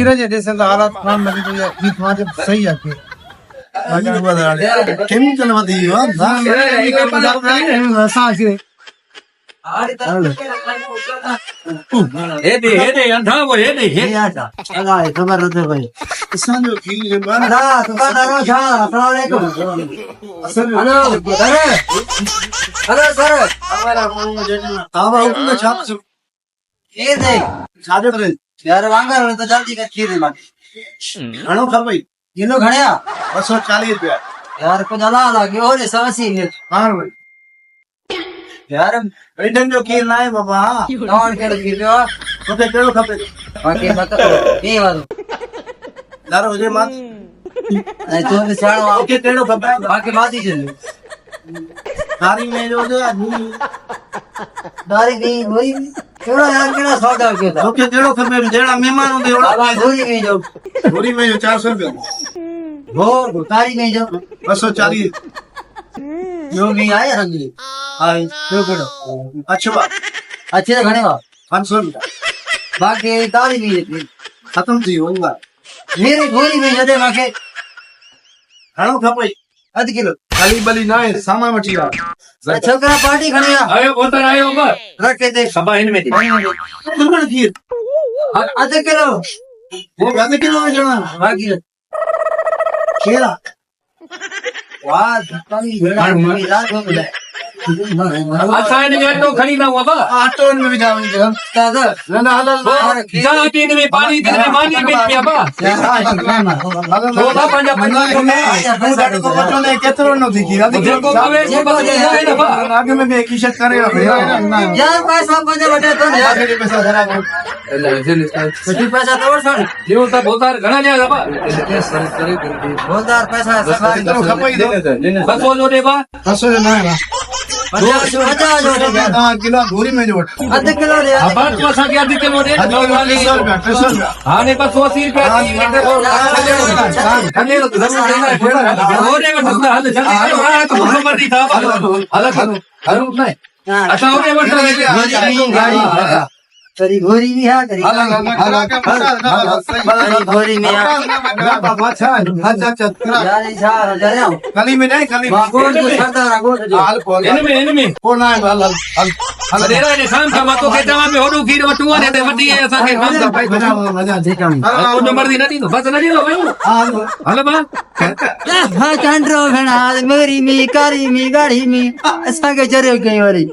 खीर जे ॾिसे त हालत ख़राब लॻी पई आहे खीर तव्हांखे सही आहे खीर केमिकल वधी वियो आहे असां खीर हेॾे अंधा वो हेॾे ख़बर नथे पई असांजो खीर जे ॿाहिरि छाजो करे यार वांगर तो जल्दी कर खीर मां घणो खपई किलो घणिया 240 रुपया यार को जला लागे और 180 हां भाई यार एडन जो खीर ना है बाबा कौन के खीर जो तोखे कहिड़ो खपे बाकी मत ए वारो दारो हुजे मां ऐं तो ने साणो तोखे कहिड़ो खपे बाकी माती चल थारी में जो दे दारी नहीं होई केड़ा यार केड़ा सौदा के था तोखे कहिड़ो खपे जेड़ा मेहमान हूंदे ओड़ा गोरी में जो पूरी में जो 400 रुपया वो तारी में जो 240 जो भी आया रंगी हाय जो केड़ो अच्छा अच्छे तो घणे वा 500 रुपया बाकी तारी में खत्म थी होगा मेरे गोरी में जदे माके घणो खपई आध किलो खाली बली ना है सामान वठी आ छोकरा पार्टी खणी आ आयो बोतर आयो बा रखे दे सभा इन में दुगण खीर आध किलो वो आधे किलो में जना बाकी केला वाह धक्कानी भेड़ा मिला दो बुलाए असा इन में अटो खणी ना हुआ बा आटो में भी जावे दादा ना हलल जा इन में पानी दे मानी में पिया बा छोटा पंजा पंजा को में को पटो ने केतरो न थी खीर जो को कवे से बस जाए ना बा आगे में भी किशत करे यार पैसा पंजे बटे तो यार पैसा धरा कटी पैसा तोड़ छोड़ जो ता बोतर घणा ले बा बोलदार पैसा सरकारी तो खपई दे बस वो जो दे बा 500 ना है 50 जो दे हां किलो भूरी में जो आध किलो दे अब तो असा के आदि के मोडे वाली 300 रुपया हां ने बस 180 रुपया खने लो जरूर देना है हो रे बस हल चल तो नंबर दी था हल हल नहीं अच्छा हो रे बस गाड़ी तेरी गोरी भी है तेरी गोरी में बाबा अच्छा यार इसा जरा खाली में नहीं खाली गोर को छाता रखो हाल बोल इनमें को ना हल हल दे रहा है शाम का तो कहता मैं होडू खीर वटुआ ने ते वडी ऐसा के काम का भाई मजा देखा तो नंबर दी नहीं तो बस नहीं लो भाई हल बा हां चंद्रो भेणा मेरी मी कारी मी गाड़ी मी ऐसा के जरे कई वारी